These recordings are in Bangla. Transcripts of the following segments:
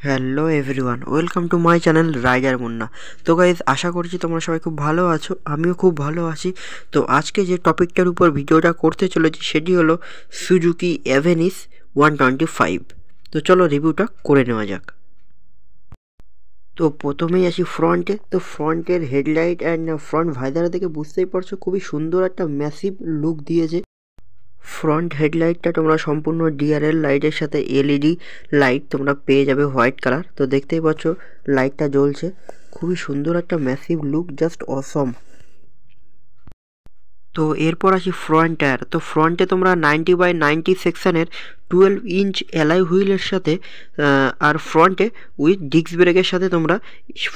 Hello everyone, welcome to my channel rider Munna. তো গাইজ, আশা করছি তোমরা সবাই খুব ভালো আছো, আমিও খুব ভালো আছি। তো আজকে যে টপিকটার উপর ভিডিওটা করতে চলেছি সেটি হলো সুজুকি এভেনিস 125। তো চলো রিভিউটা করে নেওয়া যাক। তো প্রথমেই আসি ফ্রন্টে। তো ফ্রন্টের হেডলাইট অ্যান্ড ফ্রন্ট ভাইজার থেকে বুঝতেই পারছো খুবই সুন্দর একটা ম্যাসিভ লুক দিয়েছে। ফ্রন্ট হেডলাইটটা তোমরা সম্পূর্ণ ডিআরএল লাইটের সাথে এলইডি লাইট তোমরা পেয়ে যাবে হোয়াইট কালার। তো দেখতেই পাচ্ছ লাইটটা জ্বলছে, খুবই সুন্দর একটা ম্যাসিভ লুক, জাস্ট অসম। তো এরপর আসি ফ্রন্ট টায়ার। তো ফ্রন্টে তোমরা 90/90 সেকশনের 12 ইঞ্চ অ্যালয় হুইলের সাথে আর ফ্রন্টে উইথ ডিস্ক ব্রেকের সাথে তোমরা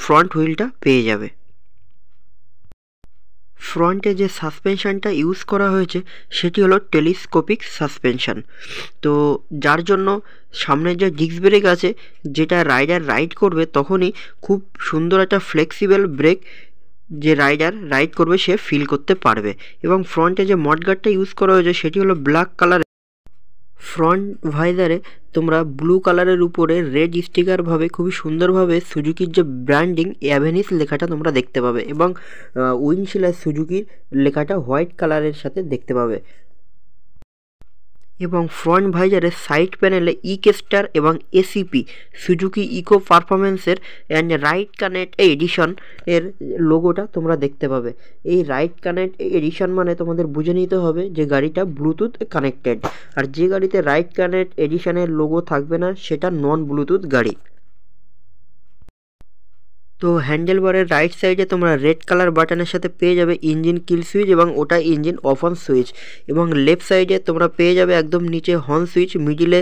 ফ্রন্ট হুইলটা পেয়ে যাবে। ফ্রন্টে যে সাসপেনশনটা ইউজ করা হয়েছে সেটি হলো টেলিস্কোপিক সাসপেনশন। তো যার জন্য সামনের যে ডিস্ক ব্রেক আছে, যেটা রাইডার রাইড করবে তখনই খুব সুন্দর একটা ফ্লেক্সিবল ব্রেক যে রাইডার রাইড করবে সে ফিল করতে পারবে। এবং ফ্রন্টে যে মডগার্ডটা ইউজ করা হয়েছে সেটি হলো ব্ল্যাক কালার। ফ্রন্ট ভাইজারে তোমরা ব্লু কালারের উপরে রেড স্টিকারভাবে খুবই সুন্দরভাবে সুজুকির যে ব্র্যান্ডিং অ্যাভেনিস লেখাটা তোমরা দেখতে পাবে, এবং উইন্ডশিল্ডে সুজুকির লেখাটা হোয়াইট কালারের সাথে দেখতে পাবে। এবং ফ্রন্ট ভাইজারের সাইড প্যানেলে ইকেস্টার এবং এসিপি সুজুকি ইকো পারফরমেন্সের অ্যান্ড রাইড কানেক্ট এডিশন এর লোগোটা তোমরা দেখতে পাবে। এই রাইড কানেক্ট এডিশন মানে তোমাদের বুঝে নিতে হবে যে গাড়িটা ব্লুটুথ কানেক্টেড, আর যে গাড়িতে রাইড কানেক্ট এডিশনের লোগো থাকবে না সেটা নন ব্লুটুথ গাড়ি। তো হ্যান্ডেল বারের রাইট সাইডে তোমরা রেড কালার বাটনের সাথে পেয়ে যাবে ইঞ্জিন কিল সুইচ, এবং ওটা ইঞ্জিন অফ অন সুইচ। এবং লেফট সাইডে তোমরা পেয়ে যাবে একদম নিচে হর্ন সুইচ, মিডিলে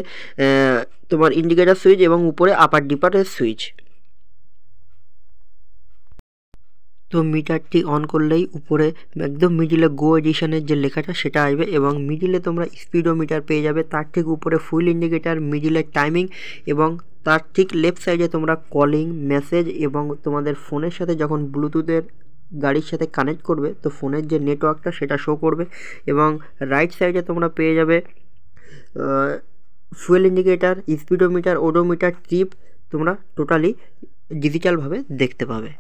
তোমার ইন্ডিকেটার সুইচ, এবং উপরে আপার ডিপারের সুইচ। তো মিটারটি অন করলেই উপরে একদম মিডিলে গো এডিশনের যে লেখাটা সেটা আসবে, এবং মিডিলে তোমরা স্পিডোমিটার পেয়ে যাবে, তার ঠিক উপরে ফুল ইন্ডিকেটার, মিডিলে টাইমিং, এবং তার ঠিক লেফট সাইডে তোমরা কলিং, মেসেজ, এবং তোমাদের ফোনের সাথে যখন ব্লুটুথের গাড়ির সাথে কানেক্ট করবে তো ফোনের যে নেটওয়ার্কটা সেটা শো করবে। এবং রাইট সাইডে তোমরা পেয়ে যাবে fuel indicator, speedometer, odometer, trip, তোমরা টোটালি ডিজিটালভাবে দেখতে পাবে।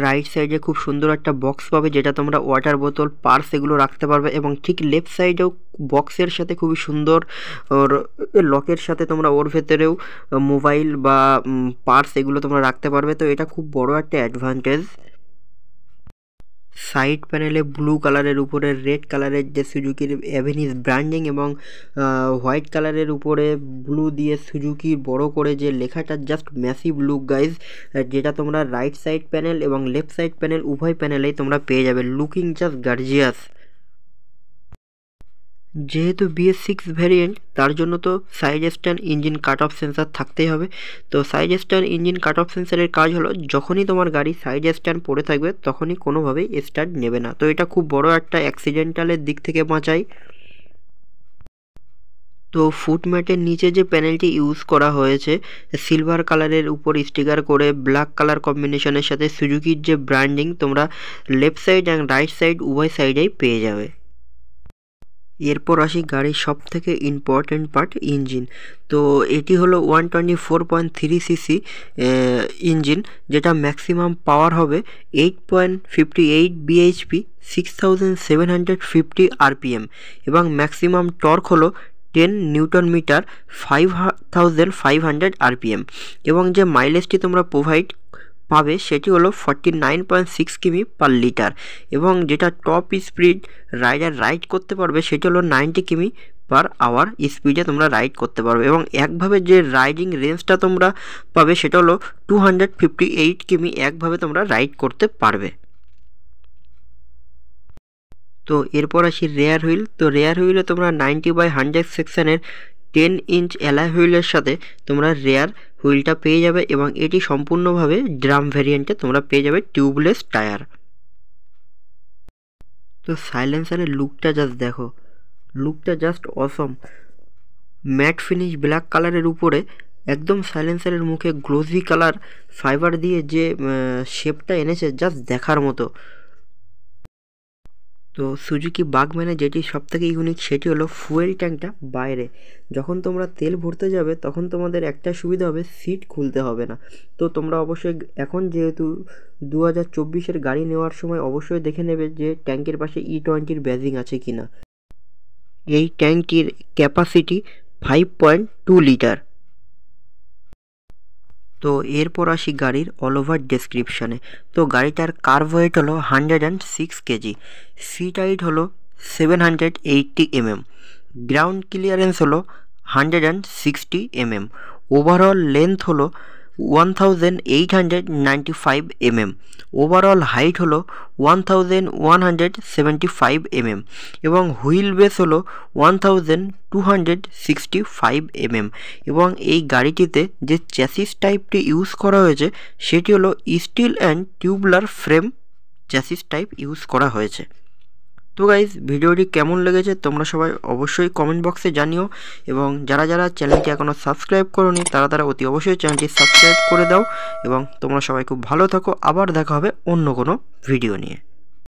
রাইট সাইডে খুব সুন্দর একটা বক্স পাবে যেটা তোমরা ওয়াটার বোতল, পার্স এগুলো রাখতে পারবে, এবং ঠিক লেফট সাইডেও বক্সের সাথে খুবই সুন্দর লকের সাথে তোমরা ওর ভেতরেও মোবাইল বা পার্স এগুলো তোমরা রাখতে পারবে। তো এটা খুব বড় একটা অ্যাডভান্টেজ। সাইড প্যানেলে ব্লু কালারের উপরে রেড কালারের যে সুজুকির অ্যাভেনিস ব্র্যান্ডিং, এবং হোয়াইট কালারের উপরে ব্লু দিয়ে সুজুকির বড় করে যে লেখাটা, জাস্ট ম্যাসিভ লুক গাইজ, যেটা তোমরা রাইট সাইড প্যানেল এবং লেফট সাইড প্যানেল উভয় প্যানেলেই তোমরা পেয়ে যাবে, লুকিং জাস্ট গার্জিয়াস। যেহেতু BS6 ভ্যারিয়েন্ট তার জন্য তো side stand engine cut off sensor থাকতেই হবে। তো side stand engine cut off সেন্সারের কাজ হলো যখনই তোমার গাড়ি সাইড স্ট্যান্ড পড়ে থাকবে তখনই কোনোভাবেই স্টার্ট নেবে না। তো এটা খুব বড় একটা অ্যাক্সিডেন্টালের দিক থেকে বাঁচায়। তো ফুটম্যাটের নিচে যে প্যানেলটি ইউজ করা হয়েছে সিলভার কালারের উপর স্টিকার করে ব্ল্যাক কালার কম্বিনেশনের সাথে সুজুকির যে ব্র্যান্ডিং তোমরা left side and right side উভয় সাইডেই পেয়ে যাবে। এরপর আসি গাড়ির সব থেকে ইম্পর্ট্যান্ট পার্ট, ইঞ্জিন। তো এটি হলো 124.3 সিসি ইঞ্জিন, যেটা ম্যাক্সিমাম পাওয়ার হবে 8.58 bhp, 6750 rpm, এবং ম্যাক্সিমাম টর্ক হলো 10 নিউটন মিটার, 5500 rpm। এবং যে মাইলেজটি তোমরা পাবে সেটি হলো 49.6 কিমি পার লিটার, এবং যেটা টপ স্পিড রাইডার রাইড করতে পারবে সেটি হলো 90 কিমি পার আওয়ার স্পিডে তোমরা রাইড করতে পারবে। এবং একভাবে যে রাইডিং রেঞ্জটা তোমরা পাবে সেটা হলো 258 কিমি একভাবে তোমরা রাইড করতে পারবে। তো এরপর আসি রেয়ার হুইল। তো রেয়ার হুইলে তোমরা 90/100 সেকশনের 10 ইঞ্চ অ্যালয় হুইলের সাথে তোমরা রেয়ার হুইলটা পেয়ে যাবে, এবং এটি সম্পূর্ণভাবে ড্রাম ভ্যারিয়েন্টে তোমরা পেয়ে যাবে টিউবলেস টায়ার। তো সাইলেন্সারের লুকটা জাস্ট দেখো, লুকটা জাস্ট অসম। ম্যাট ফিনিশ ব্ল্যাক কালারের উপরে একদম সাইলেন্সারের মুখে গ্লোজি কালার ফাইবার দিয়ে যে শেপটা এনেছে জাস্ট দেখার মতো। তো সুজুকি বাগম্যানে যেটি সবথেকে ইউনিক সেটি হলো ফুয়েল ট্যাঙ্কটা বাইরে। যখন তোমরা তেল ভরতে যাবে তখন তোমাদের একটা সুবিধা হবে, সিট খুলতে হবে না। তো তোমরা অবশ্যই এখন যেহেতু 2024-এর গাড়ি নেওয়ার সময় অবশ্যই দেখে নেবে যে ট্যাঙ্কের পাশে E20-র ব্যাজিং আছে কিনা। এই ট্যাঙ্কটির ক্যাপাসিটি 5.2 লিটার। তো এরপর আসি গাড়ির অল ওভার ডেসক্রিপশানে। তো গাড়িটার কার্ভ ওয়েট হলো 106 কেজি, সিট হাইট হলো 780 mm, গ্রাউন্ড ক্লিয়ারেন্স হলো 160 mm, ওভারঅল লেন্থ হলো 1895 mm, ওভারঅল হাইট হলো 1175 mm এবং হুইল বেস হলো 1265 mm। এবং এই গাড়িটিতে যে চ্যাসিস টাইপটি ইউজ করা হয়েছে সেটি হলো steel and tubular frame chassis type use করা হয়েছে। তো গাইজ, ভিডিওটি কেমন লেগেছে তোমরা সবাই অবশ্যই কমেন্ট বক্সে জানিও, এবং যারা যারা চ্যানেলটি এখনও সাবস্ক্রাইব করোনি তারা অতি অবশ্যই চ্যানেলটি সাবস্ক্রাইব করে দাও। এবং তোমরা সবাই খুব ভালো থাকো, আবার দেখা হবে অন্য কোনো ভিডিও নিয়ে।